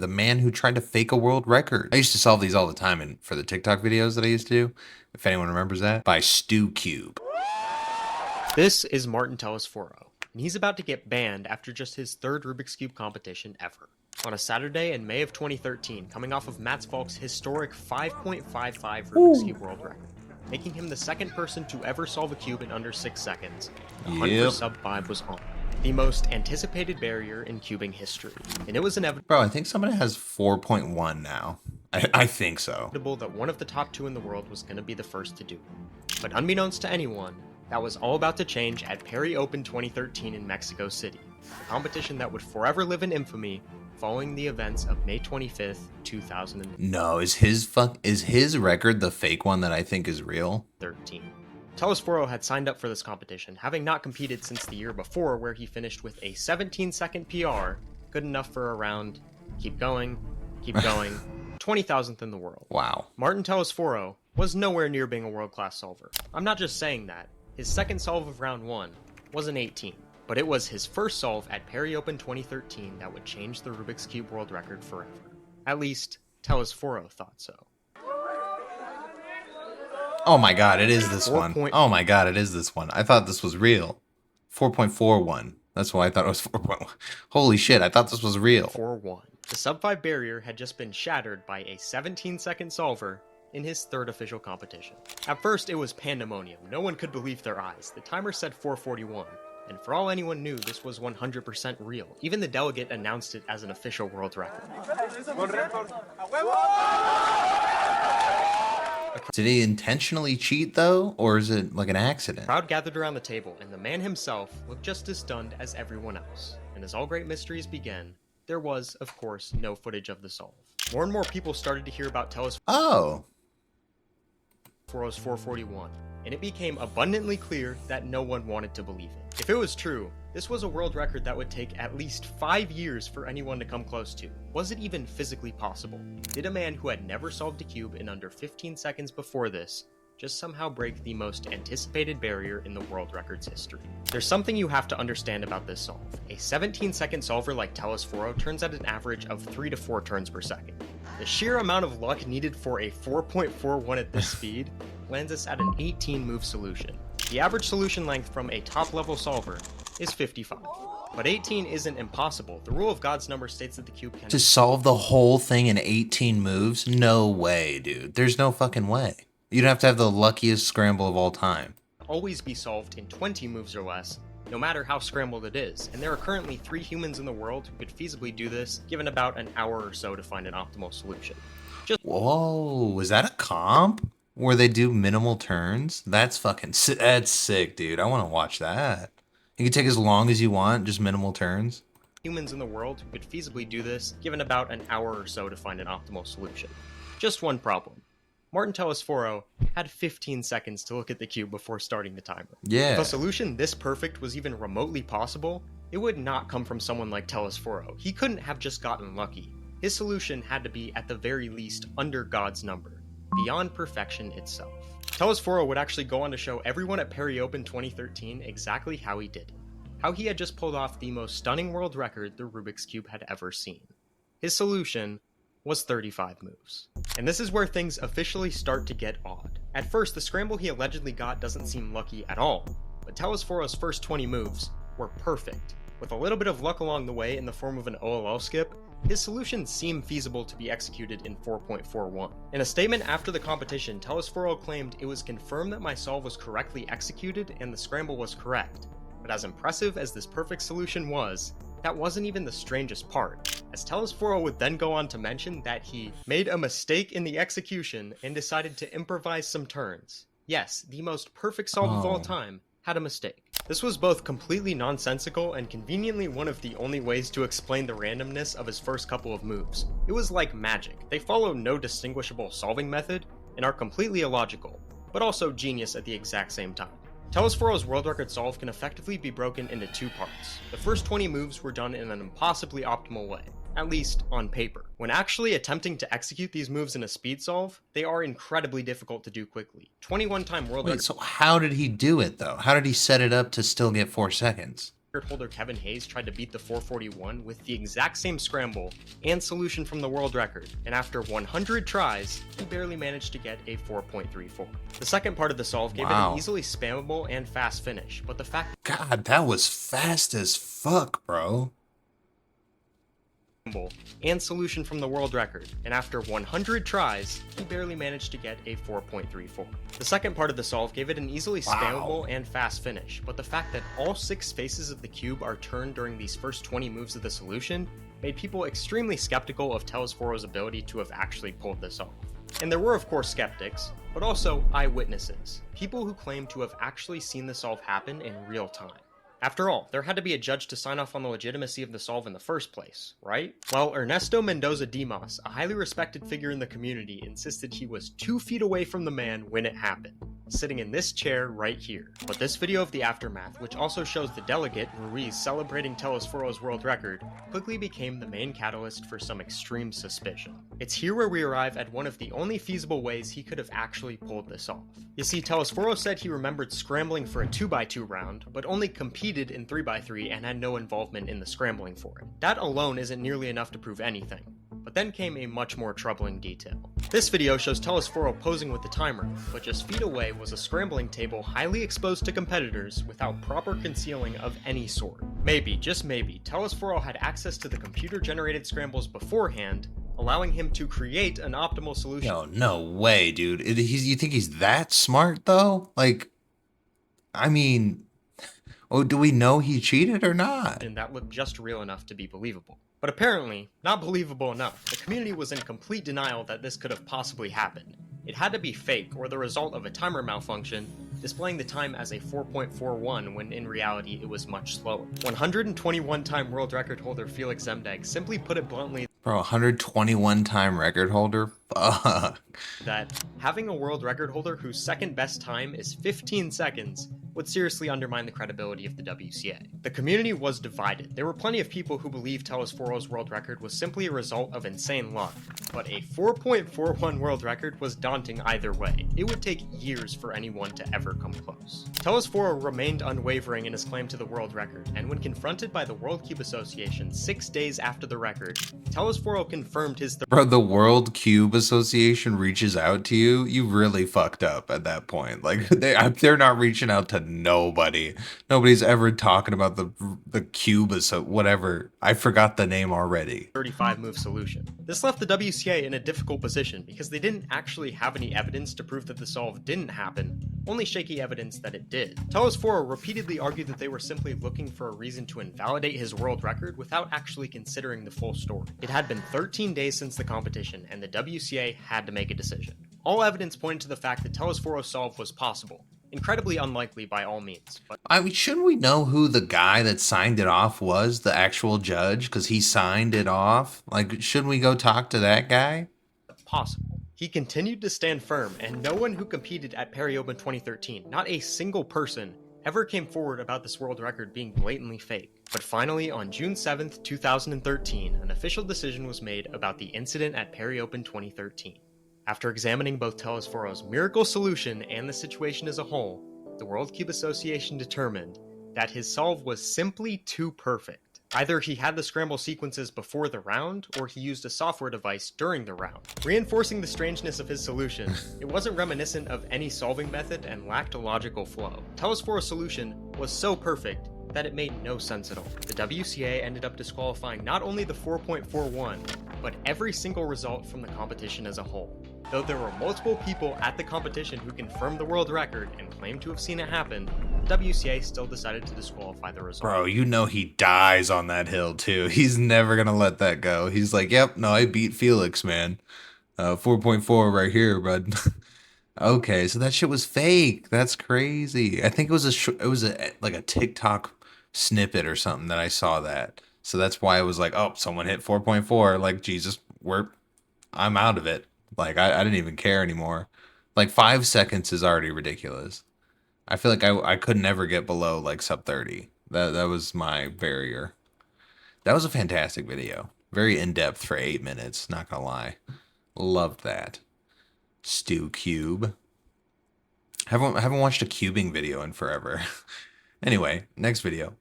The man who tried to fake a world record. I used to solve these all the time for the TikTok videos that I used to do, if anyone remembers that, by StewCube. This is Martin Telesforo, and he's about to get banned after just his third Rubik's Cube competition ever. On a Saturday in May of 2013, coming off of MasterBox's historic 5.55 Rubik's Cube world record, making him the second person to ever solve a cube in under 6 seconds. The hunt for sub 5 was on. The most anticipated barrier in cubing history, and it was inevitable. Bro, I think somebody has 4.1 now. I think so. That one of the top 2 in the world was going to be the first to do it. But unbeknownst to anyone, that was all about to change at Peri Open 2013 in Mexico City, a competition that would forever live in infamy following the events of May 25th, 2000. No, is his record the fake one that I think is real? 13. Telesforo had signed up for this competition, having not competed since the year before, where he finished with a 17-second PR, good enough for around, keep going, 20,000th in the world. Wow. Martin Telesforo was nowhere near being a world-class solver. I'm not just saying that. His second solve of round 1 was an 18, but it was his first solve at Peri Open 2013 that would change the Rubik's Cube world record forever. At least, Telesforo thought so. Oh my god, it is this one. Oh my god, it is this one. I thought this was real. 4.41. That's why I thought it was 4.1. Holy shit, I thought this was real. 4-1. The sub 5 barrier had just been shattered by a 17-second solver in his third official competition. At first, it was pandemonium. No one could believe their eyes. The timer said 4:41, and for all anyone knew, this was 100% real. Even the delegate announced it as an official world record. Did he intentionally cheat though, or is it like an accident? The crowd gathered around the table, and the man himself looked just as stunned as everyone else. And as all great mysteries began, there was, of course, no footage of the solve. More and more people started to hear about Telesforo's 441, and it became abundantly clear that no one wanted to believe it. If it was true, this was a world record that would take at least 5 years for anyone to come close to. Was it even physically possible? Did a man who had never solved a cube in under 15 seconds before this just somehow break the most anticipated barrier in the world record's history? There's something you have to understand about this solve. A 17-second solver like Telesforo turns at an average of 3 to 4 turns per second. The sheer amount of luck needed for a 4.41 at this speed lands us at an 18-move solution. The average solution length from a top-level solver is 55. But 18 isn't impossible. The rule of God's number states that the cube can... To solve the whole thing in 18 moves? No way, dude. There's no fucking way. You'd have to have the luckiest scramble of all time. Always be solved in 20 moves or less, no matter how scrambled it is. And there are currently 3 humans in the world who could feasibly do this, given about an hour or so to find an optimal solution. Whoa, was that a comp? Where they do minimal turns? That's sick, dude. I want to watch that. You can take as long as you want, just minimal turns. Humans in the world who could feasibly do this, given about an hour or so to find an optimal solution. Just one problem. Martin Telesforo had 15 seconds to look at the cube before starting the timer. Yeah. If a solution this perfect was even remotely possible, it would not come from someone like Telesforo. He couldn't have just gotten lucky. His solution had to be at the very least under God's number, beyond perfection itself. Telesforo would actually go on to show everyone at Peri Open 2013 exactly how he did it. How he had just pulled off the most stunning world record the Rubik's Cube had ever seen. His solution was 35 moves. And this is where things officially start to get odd. At first, the scramble he allegedly got doesn't seem lucky at all, but Telesforo's first 20 moves were perfect. With a little bit of luck along the way in the form of an OLL skip, his solutions seem feasible to be executed in 4.41. In a statement after the competition, Telesforo claimed it was confirmed that my solve was correctly executed and the scramble was correct. But as impressive as this perfect solution was, that wasn't even the strangest part, as Telesforo would then go on to mention that he made a mistake in the execution and decided to improvise some turns. Yes, the most perfect solve of all time had a mistake. This was both completely nonsensical and conveniently one of the only ways to explain the randomness of his first couple of moves. It was like magic. They follow no distinguishable solving method and are completely illogical, but also genius at the exact same time. Telesforo's world record solve can effectively be broken into 2 parts. The first 20 moves were done in an impossibly optimal way, at least on paper. When actually attempting to execute these moves in a speed solve, they are incredibly difficult to do quickly. 21-time world record. So how did he do it though? How did he set it up to still get 4 seconds? record holder Kevin Hayes tried to beat the 441 with the exact same scramble and solution from the world record, and after 100 tries, he barely managed to get a 4.34. The second part of the solve gave it an easily spammable and fast finish, but the fact God, that was fast as fuck, bro. And solution from the world record, and after 100 tries, he barely managed to get a 4.34. The second part of the solve gave it an easily spammable and fast finish, but the fact that all 6 faces of the cube are turned during these first 20 moves of the solution made people extremely skeptical of Telesforo's ability to have actually pulled this off. And there were of course skeptics, but also eyewitnesses, people who claimed to have actually seen the solve happen in real time. After all, there had to be a judge to sign off on the legitimacy of the solve in the first place, right? Well, Ernesto Mendoza Dimas, a highly respected figure in the community, insisted he was 2 feet away from the man when it happened, sitting in this chair right here. But this video of the aftermath, which also shows the delegate, Ruiz, celebrating Telesforo's world record, quickly became the main catalyst for some extreme suspicion. It's here where we arrive at one of the only feasible ways he could have actually pulled this off. You see, Telesforo said he remembered scrambling for a 2x2 round, but only competed in 3x3 and had no involvement in the scrambling for it. That alone isn't nearly enough to prove anything. But then came a much more troubling detail. This video shows Telesforo posing with the timer, but just feet away was a scrambling table highly exposed to competitors without proper concealing of any sort. Maybe, just maybe, Telesforo had access to the computer-generated scrambles beforehand, allowing him to create an optimal solution. Yo, no way, dude. You think he's that smart, though? Like, I mean, oh, do we know he cheated or not? And that looked just real enough to be believable. But apparently, not believable enough. The community was in complete denial that this could have possibly happened. It had to be fake, or the result of a timer malfunction, displaying the time as a 4.41 when in reality it was much slower. 121-time world record holder Felix Zemdeg simply put it bluntly, bro, 121-time record holder? Fuck. That having a world record holder whose second best time is 15 seconds would seriously undermine the credibility of the WCA. The community was divided. There were plenty of people who believed Telesforo's world record was simply a result of insane luck, but a 4.41 world record was daunting either way. It would take years for anyone to ever come close. Telesforo remained unwavering in his claim to the world record, and when confronted by the World Cube Association 6 days after the record, Telesforo confirmed his Bro, the World Cube Association reaches out to you? You really fucked up at that point. Like, they're not reaching out to nobody. Nobody's ever talking about the cube, so whatever. I forgot the name already. 35-move solution. This left the WCA in a difficult position because they didn't actually have any evidence to prove that the solve didn't happen, only shaky evidence that it did. Telesforo repeatedly argued that they were simply looking for a reason to invalidate his world record without actually considering the full story. It had been 13 days since the competition, and the WCA had to make a decision. All evidence pointed to the fact that Telesforo's solve was possible. Incredibly unlikely by all means, but I mean, shouldn't we know who the guy that signed it off was, the actual judge, because he signed it off? Like, shouldn't we go talk to that guy? possible. He continued to stand firm, and no one who competed at Peri-Open 2013, not a single person, ever came forward about this world record being blatantly fake. But finally, on June 7th, 2013, an official decision was made about the incident at Peri-Open 2013. After examining both Telesforo's miracle solution and the situation as a whole, the World Cube Association determined that his solve was simply too perfect. Either he had the scramble sequences before the round, or he used a software device during the round. Reinforcing the strangeness of his solution, it wasn't reminiscent of any solving method and lacked a logical flow. Telesforo's solution was so perfect that it made no sense at all. The WCA ended up disqualifying not only the 4.41, but every single result from the competition as a whole. Though there were multiple people at the competition who confirmed the world record and claimed to have seen it happen, the WCA still decided to disqualify the result. Bro, you know he dies on that hill too. He's never gonna let that go. He's like, yep, no, I beat Felix, man. 4.4 right here, bud. Okay, so that shit was fake. That's crazy. I think it was like a TikTok snippet or something that I saw that. So that's why I was like, oh, someone hit 4.4. Like, Jesus, I'm out of it. Like, I didn't even care anymore. Like, 5 seconds is already ridiculous. I feel like I could never get below, like, sub 30. That was my barrier. That was a fantastic video. Very in-depth for 8 minutes, not gonna lie. Loved that. Stu Cube. Haven't watched a cubing video in forever. Anyway, next video.